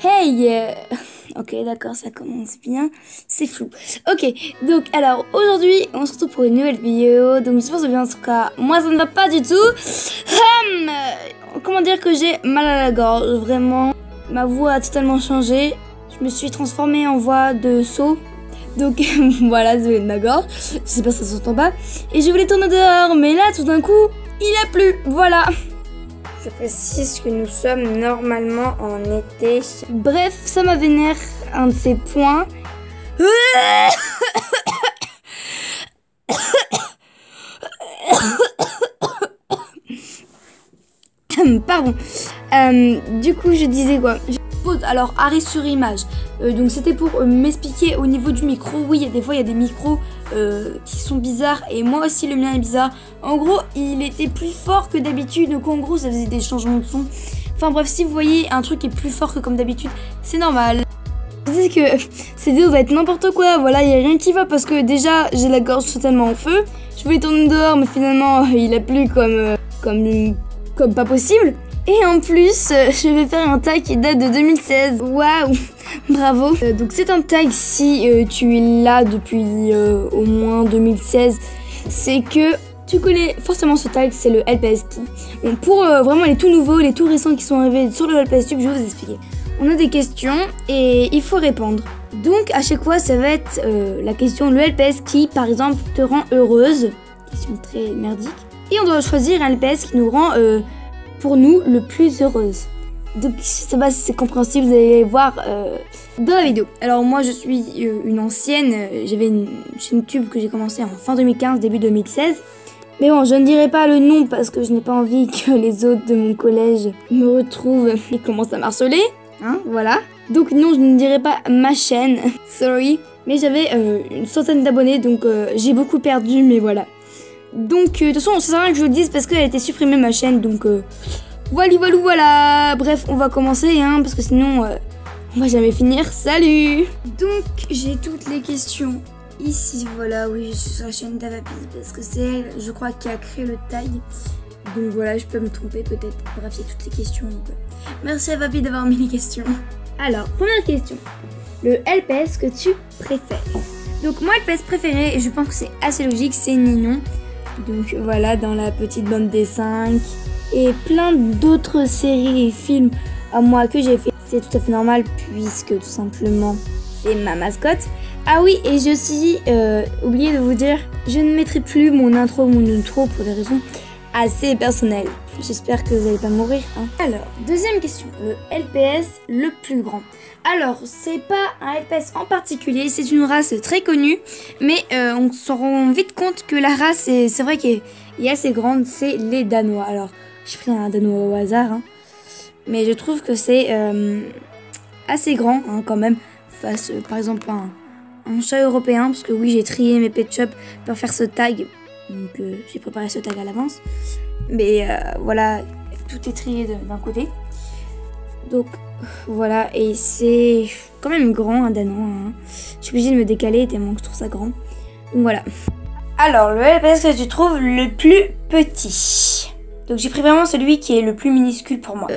Hey Ok, d'accord, ça commence bien. C'est flou. Ok, donc alors aujourd'hui, on se retrouve pour une nouvelle vidéo. Donc j'espère que ça va bien. En tout cas, moi ça ne va pas du tout. Comment dire que j'ai mal à la gorge. Vraiment, ma voix a totalement changé. Je me suis transformée en voix de sot. Donc voilà, désolé de ma gorge. Je sais pas si ça s'entend pas. Et je voulais tourner dehors, mais là tout d'un coup, il a plu. Voilà. Je précise que nous sommes normalement en été. Bref, ça m'a vénère un de ces points. Pardon. Du coup, je disais quoi? Pause. Alors, arrêt sur image. Donc, c'était pour m'expliquer au niveau du micro. Oui, des fois, il y a des micros qui sont bizarres. Et moi aussi, le mien est bizarre. En gros, il était plus fort que d'habitude. Donc, en gros, ça faisait des changements de son. Enfin, bref, si vous voyez un truc qui est plus fort que comme d'habitude, c'est normal. Je dis que cette vidéo va être n'importe quoi. Voilà, il n'y a rien qui va parce que déjà, j'ai la gorge totalement en feu. Je voulais tourner dehors, mais finalement, il a plu comme pas possible. Et en plus, je vais faire un tag qui date de 2016. Waouh, bravo. Donc c'est un tag si tu es là depuis au moins 2016. C'est que tu connais forcément ce tag, c'est le LPS Key. Bon, pour vraiment les tout nouveaux, les tout récents qui sont arrivés sur le LPS Tube, je vais vous expliquer. On a des questions et il faut répondre. Donc à chaque fois, ça va être la question le LPS Key, par exemple, te rend heureuse. Question très merdique. Et on doit choisir un LPS qui nous rend... pour nous, le plus heureuse. Donc, je sais pas si c'est compréhensible, vous allez voir dans la vidéo. Alors, moi, je suis une ancienne. J'avais une chaîne YouTube que j'ai commencé en fin 2015, début 2016. Mais bon, je ne dirai pas le nom parce que je n'ai pas envie que les autres de mon collège me retrouvent et commencent à m'harceler. Hein, voilà. Donc, non, je ne dirai pas ma chaîne. Sorry. Mais j'avais une centaine d'abonnés, donc j'ai beaucoup perdu, mais voilà. Donc, de toute façon, ça sert à rien que je vous le dise parce qu'elle a été supprimée ma chaîne. Donc, voilà. Bref, on va commencer, hein, parce que sinon, on va jamais finir. Salut! Donc, j'ai toutes les questions ici. Voilà, oui, je suis sur la chaîne d'Avapi parce que c'est elle, je crois, qui a créé le tag. Donc, voilà, je peux me tromper peut-être. Bref, il y a toutes les questions. Donc, merci Avapi d'avoir mis les questions. Alors, première question. Le LPS que tu préfères? Donc, moi, LPS préféré, et je pense que c'est assez logique, c'est Ninon. Donc voilà, dans la petite bande des 5 et plein d'autres séries et films à moi que j'ai fait. C'est tout à fait normal puisque tout simplement c'est ma mascotte. Ah oui, et j'ai aussi oublié de vous dire, je ne mettrai plus mon intro pour des raisons assez personnelles. J'espère que vous n'allez pas mourir. Hein. Alors, deuxième question, le LPS le plus grand. Alors, c'est pas un LPS en particulier, c'est une race très connue, mais on se rend vite compte que la race, c'est vrai qu'elle est assez grande, c'est les Danois. Alors, j'ai pris un Danois au hasard, hein, mais je trouve que c'est assez grand hein, quand même, face par exemple à un chat européen, parce que oui, j'ai trié mes pet shops pour faire ce tag, donc j'ai préparé ce tag à l'avance. Mais voilà, tout est trié d'un côté. Donc voilà, et c'est quand même grand un Danois. Hein. Je suis obligée de me décaler tellement que je trouve ça grand. Donc voilà. Alors, le LPS que tu trouves le plus petit. Donc j'ai pris vraiment celui qui est le plus minuscule pour moi.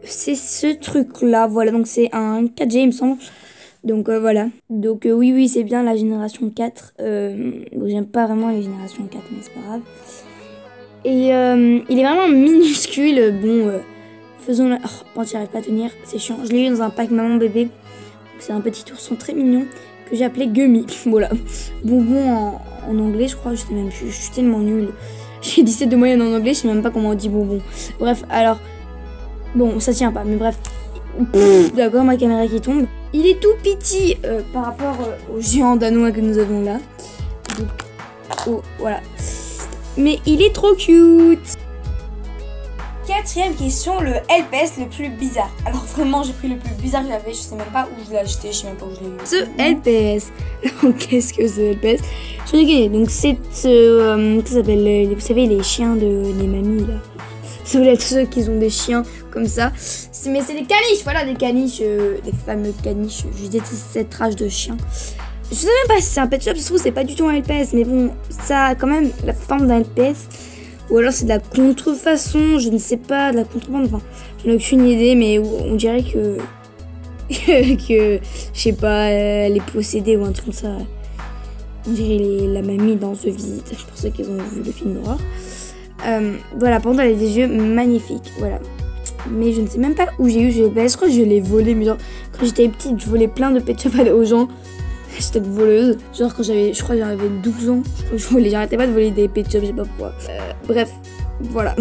C'est ce truc là, voilà, donc c'est un 4G il me semble. Donc voilà. Donc oui, c'est bien la génération 4. Bon, j'aime pas vraiment les générations 4, mais c'est pas grave. Et il est vraiment minuscule. Bon, faisons la... Oh, bon, j'arrive pas à tenir, c'est chiant. Je l'ai eu dans un pack maman bébé. C'est un petit ourson très mignon que j'ai appelé Gummy. Voilà. Bonbon en anglais, je crois. Je sais même plus. Je suis tellement nulle. J'ai 17 de moyenne en anglais, je sais même pas comment on dit bonbon. Bref, alors... Bon, ça tient pas, mais bref. D'accord, ma caméra qui tombe. Il est tout petit par rapport au géant danois que nous avons là. Donc, oh, voilà. Mais il est trop cute. Quatrième question, le LPS le plus bizarre. Alors vraiment, j'ai pris le plus bizarre que j'avais. Je sais même pas où je l'ai acheté, je sais même pas où je l'ai eu. Ce LPS. Qu'est-ce que ce LPS? Je rigole. Donc c'est ça s'appelle, vous savez, les chiens des mamies là. Ça veut être ceux qui ont des chiens comme ça. Mais c'est des caniches, voilà, des caniches, des fameux caniches. Je déteste cette rage de chien. Je sais même pas si c'est un pet shop, je trouve que c'est pas du tout un LPS, mais bon, ça a quand même la forme d'un LPS. Ou alors c'est de la contrefaçon, je ne sais pas, de la contrebande, enfin, j'en ai aucune idée, mais on dirait que que, je sais pas, elle est possédée ou un truc comme ça. On dirait la mamie dans The Visit, pour ceux qui ont vu le film d'horreur. Voilà, par contre, elle a des yeux magnifiques, voilà. Mais je ne sais même pas où j'ai eu ce LPS, je crois que je l'ai volé, mais genre, quand j'étais petite, je volais plein de pet shop aux gens. J'étais voleuse, genre quand je crois que j'avais 12 ans, j'arrêtais pas de voler des pet shop, je sais pas pourquoi. Bref, voilà.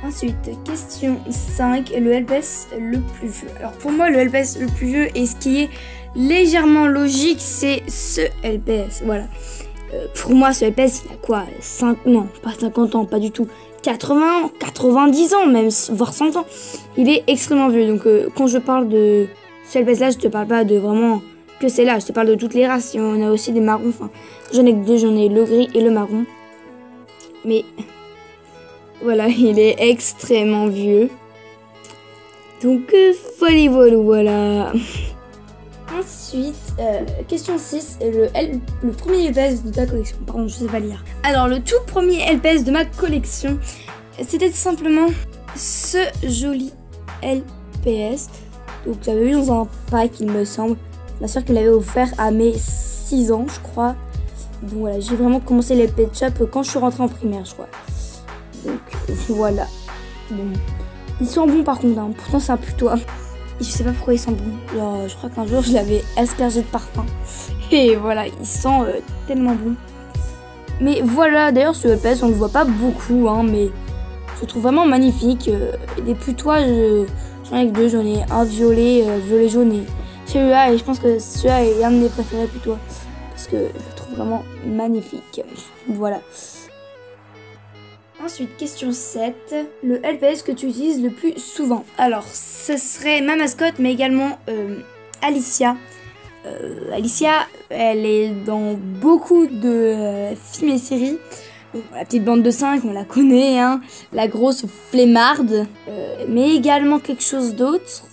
Ensuite, question 5, le LPS le plus vieux. Alors pour moi, le LPS le plus vieux et ce qui est légèrement logique, c'est ce LPS, voilà. Pour moi, ce LPS, il a quoi, non, pas 50 ans, pas du tout. 80 ans, 90 ans même, voire 100 ans. Il est extrêmement vieux, donc quand je parle de ce LPS là, je te parle pas de vraiment que c'est là, je te parle de toutes les races. Et on a aussi des marrons, enfin, j'en ai que deux, j'en ai le gris et le marron. Mais voilà, il est extrêmement vieux. Donc, folie voilà. Ensuite, question 6, le premier LPS de ta collection. Pardon, je sais pas lire. Alors, le tout premier LPS de ma collection, c'était tout simplement ce joli LPS. Donc, j'avais vu dans un pack, il me semble. Ma soeur qui l'avait offert à mes 6 ans, je crois. Donc voilà, j'ai vraiment commencé les pet shop quand je suis rentrée en primaire, je crois. Donc voilà. Bon. Ils sont bons par contre, hein. Pourtant c'est un putois. Et je sais pas pourquoi ils sont bons. Genre, je crois qu'un jour je l'avais aspergé de parfum. Et voilà, ils sont tellement bons. Mais voilà, d'ailleurs ce LPS on le voit pas beaucoup, hein, mais je le trouve vraiment magnifique. Des putois, j'en ai que deux, j'en ai un violet, violet jaune et celui-là, et je pense que celui-là est un de mes préférés plutôt. Parce que je le trouve vraiment magnifique. Voilà. Ensuite, question 7. Le LPS que tu utilises le plus souvent. Alors, ce serait ma mascotte, mais également Alicia. Alicia, elle est dans beaucoup de films et séries. La petite bande de 5, on la connaît, hein. La grosse flemmarde. Mais également quelque chose d'autre.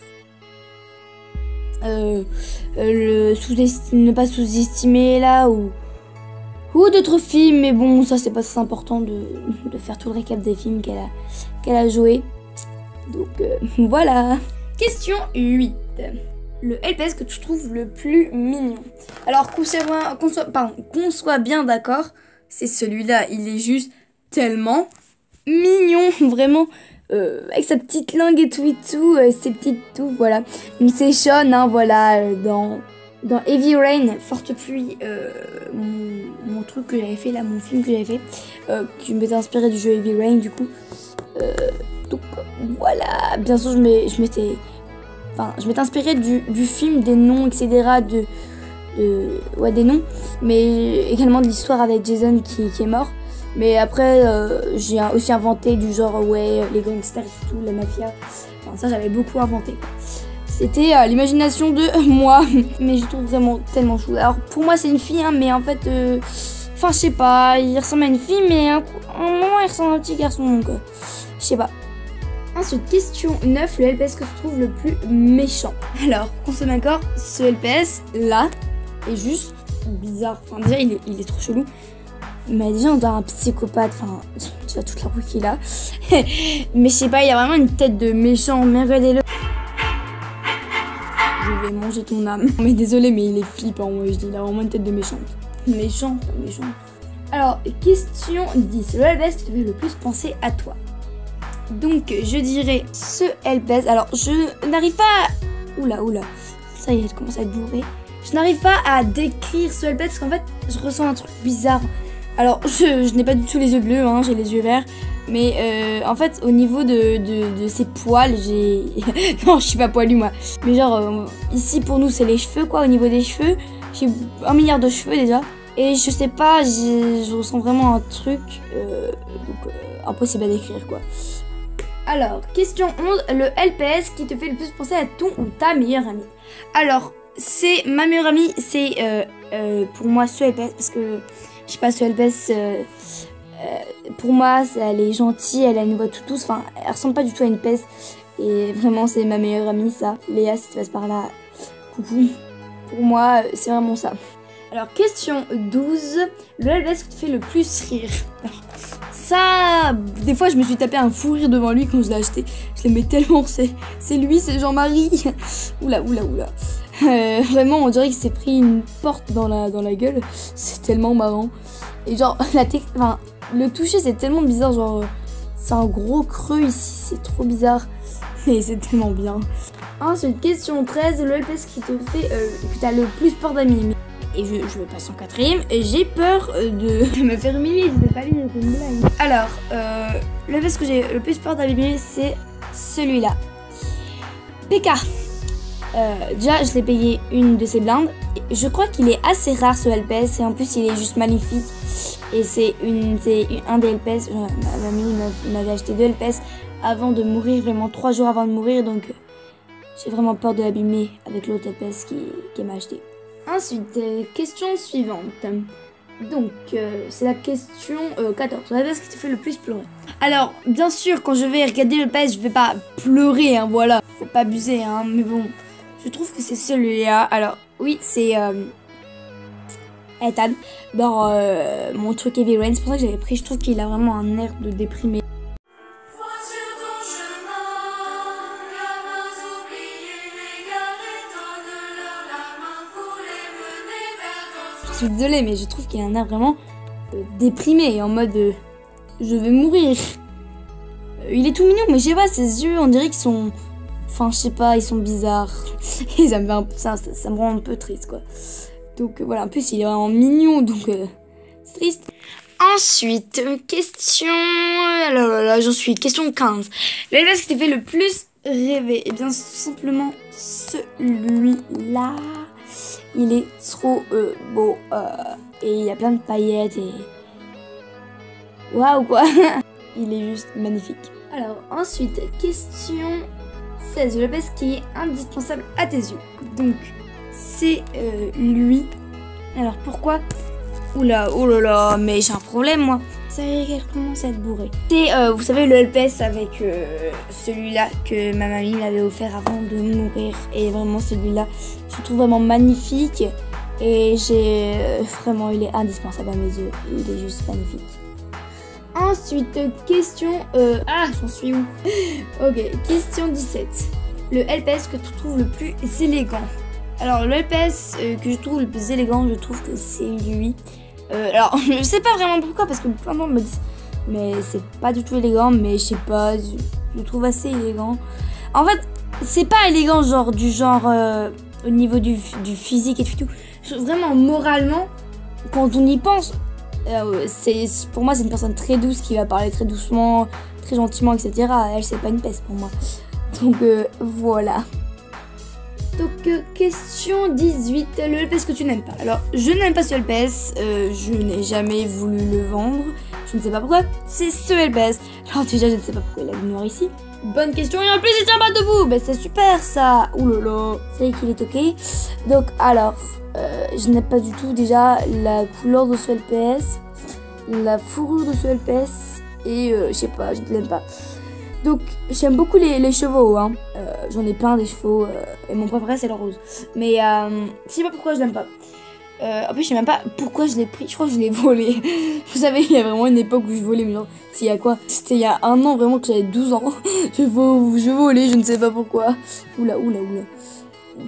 Ne pas sous-estimer là ou d'autres films, mais bon, ça c'est pas très important de faire tout le récap des films qu'elle a joué. Donc voilà. Question 8. Le LPS que tu trouves le plus mignon. Alors qu'on soit bien d'accord, c'est celui-là, il est juste tellement mignon, vraiment. Avec sa petite langue et tout, ses petites tout, voilà. Donc c'est Sean, hein, voilà, dans Heavy Rain, Forte Pluie, mon truc que j'avais fait là, mon film que j'avais fait, qui m'était inspiré du jeu Heavy Rain, du coup. Donc voilà, bien sûr je m'étais inspiré du film, des noms, etc. des noms, mais également de l'histoire avec Jason qui est mort. Mais après, j'ai aussi inventé du genre, ouais, les gangsters et tout, la mafia. Enfin, ça, j'avais beaucoup inventé. C'était l'imagination de moi. Mais je trouve vraiment tellement chou. Alors, pour moi, c'est une fille, hein, mais en fait, enfin, je sais pas, il ressemble à une fille, mais à un moment, il ressemble à un petit garçon, donc, je sais pas. Ensuite, question 9, le LPS que tu trouves le plus méchant. Alors, qu'on soit d'accord, ce LPS, là, est juste bizarre. Enfin, déjà, il est trop chelou. Mais déjà on dirait un psychopathe, enfin tu vois toute la roue qu'il a. Mais je sais pas, il y a vraiment une tête de méchant, mais regardez-le. Je vais manger ton âme. Mais désolé, mais il est flippant, moi je dis, il a vraiment une tête de méchante. Méchant, pas méchant. Alors, question 10, le LPS qui te fait le plus penser à toi. Donc je dirais ce LPS, alors je n'arrive pas à... Oula, ça y est, je commence à être bourré. Je n'arrive pas à décrire ce LPS parce qu'en fait, je ressens un truc bizarre. Alors, je n'ai pas du tout les yeux bleus, hein, j'ai les yeux verts. Mais en fait, au niveau de ses poils, j'ai... non, je suis pas poilue, moi. Mais genre, ici, pour nous, c'est les cheveux, quoi. Au niveau des cheveux, j'ai 1 milliard de cheveux, déjà. Et je sais pas, je ressens vraiment un truc... impossible à décrire, quoi. Alors, question 11. Le LPS qui te fait le plus penser à ton ou ta meilleure amie. Alors, c'est ma meilleure amie, c'est pour moi ce LPS, parce que... Je sais pas, ce LPS, pour moi, elle est gentille, elle a une voix tout douce, enfin, elle ressemble pas du tout à une PES. Et vraiment, c'est ma meilleure amie, ça. Léa, si tu passes par là, coucou. Pour moi, c'est vraiment ça. Alors, question 12. Le LPS qui te fait le plus rire. Alors, ça, des fois, je me suis tapé un fou rire devant lui quand je l'ai acheté. Je Je l'aimais tellement, c'est lui, c'est Jean-Marie. Oula. Vraiment, on dirait qu'il s'est pris une porte dans la gueule. C'est tellement marrant. Et genre, le toucher, c'est tellement bizarre. Genre, c'est un gros creux ici, c'est trop bizarre. Mais c'est tellement bien. Ensuite, question 13. Le LPS qui te fait que t'as le plus peur d'abîmer. Et je vais passer en quatrième. Et j'ai peur de me faire humilier. Je vais pas lui une blague. Alors, le LPS que j'ai le plus peur d'abîmer, c'est celui-là. PK. Déjà, je l'ai payé une de ses blindes. Je crois qu'il est assez rare ce LPS. Et en plus, il est juste magnifique. Et c'est un des LPS. Ma mamie m'avait acheté 2 LPS avant de mourir, vraiment 3 jours avant de mourir. Donc, j'ai vraiment peur de l'abîmer avec l'autre LPS qui m'a acheté. Ensuite, question suivante. Donc, c'est la question 14. La LPS qui te fait le plus pleurer. Alors, bien sûr, quand je vais regarder le LPS, je vais pas pleurer, hein, voilà. Faut pas abuser, hein, mais bon. Je trouve que c'est celui-là. Alors, oui, c'est Ethan dans mon truc Heavy Rain. C'est pour ça que j'avais pris. Je trouve qu'il a vraiment un air de déprimé. Je suis désolée, mais je trouve qu'il a un air vraiment déprimé, en mode je vais mourir. Il est tout mignon, mais je sais pas, ses yeux, on dirait qu'ils sont... Enfin, je sais pas, ils sont bizarres. Et ça me rend un peu triste, quoi. Donc voilà, en plus, il est vraiment mignon, donc c'est triste. Ensuite, question... Là, j'en suis. Question 15. Le LPS qui t'a fait le plus rêver? Eh bien, tout simplement celui-là. Il est trop beau. Et il y a plein de paillettes et... Waouh, quoi. Il est juste magnifique. Alors, ensuite, question 16. Le LPS qui est indispensable à tes yeux. Donc, c'est lui. Alors, pourquoi? Oula, oh là là, mais j'ai un problème, moi. Ça y est, qu'elle commence à être bourrée. C'est, vous savez, le LPS avec celui-là que ma mamie m'avait offert avant de mourir. Et vraiment, celui-là, je le trouve vraiment magnifique. Et vraiment, il est indispensable à mes yeux. Il est juste magnifique. Ensuite, question... j'en suis où? Ok, question 17. Le LPS que tu trouves le plus élégant. Alors, le LPS que je trouve le plus élégant, je trouve que c'est lui. Alors, je sais pas vraiment pourquoi, parce que plein de gens me disent mais c'est pas du tout élégant, mais je sais pas, je le trouve assez élégant. En fait, c'est pas élégant au niveau du physique et tout. Vraiment, moralement, quand on y pense, pour moi, c'est une personne très douce qui va parler très doucement, très gentiment, etc. Elle, c'est pas une peste pour moi. Donc, voilà. Donc, question 18, le LPS que tu n'aimes pas. Alors, je n'aime pas ce LPS, je n'ai jamais voulu le vendre, je ne sais pas pourquoi, c'est ce LPS. Alors déjà, je ne sais pas pourquoi il a du noir ici. Bonne question, et en plus il tient pas debout, ben c'est super ça. Oulala, c'est vrai qu'il est ok. Donc, alors, je n'aime pas du tout déjà la couleur de ce LPS, la fourrure de ce LPS, et je sais pas, je ne l'aime pas. Donc, j'aime beaucoup les chevaux, hein. J'en ai plein des chevaux, et mon préféré c'est le rose. Mais je sais pas pourquoi je l'aime pas. En plus, je sais même pas pourquoi je l'ai pris, je crois que je l'ai volé. Vous savez, il y a vraiment une époque où je volais, mais genre, c'est il y a quoi? C'était il y a un an vraiment que j'avais 12 ans. Je volais, je ne sais pas pourquoi. Oula.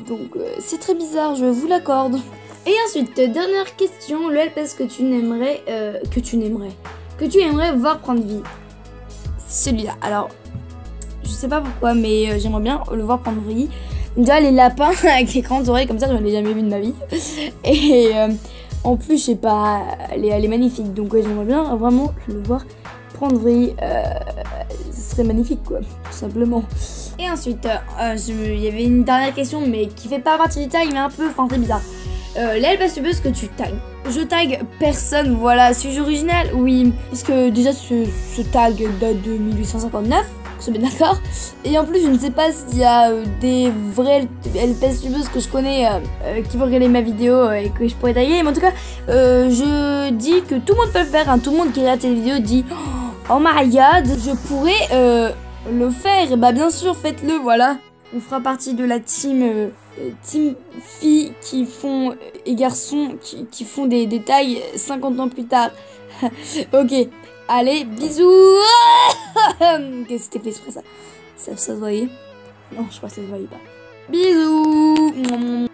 Donc, c'est très bizarre, je vous l'accorde. Et ensuite, dernière question, le LPS que tu aimerais voir prendre vie. Celui-là. Alors, je sais pas pourquoi, mais j'aimerais bien le voir prendre vie. Déjà, les lapins avec les grandes oreilles comme ça, je n'en ai jamais vu de ma vie. Et en plus, je sais pas, elle est magnifique. Donc, j'aimerais bien vraiment le voir prendre vie. Ce serait magnifique, quoi, tout simplement. Et ensuite, il y avait une dernière question, mais qui fait pas partie du tag, mais un peu, enfin, très bizarre. LPS que tu tags. Je tag personne, voilà. Suis-je original? Oui. Parce que déjà, ce tag date de 1859. On se met d'accord. Et en plus, je ne sais pas s'il y a des vrais LPS que je connais qui vont regarder ma vidéo et que je pourrais taguer. Mais en tout cas, je dis que tout le monde peut le faire. Hein. Tout le monde qui regarde cette vidéo dit oh my god, je pourrais le faire. Et bah, bien sûr, faites-le, voilà. On fera partie de la team filles qui font et garçons qui font des tags 50 ans plus tard. Ok, allez, bisous. Qu'est-ce que c'était fait exprès ça? Ça se voyait? Non, je crois que ça se voyait pas. Bisous.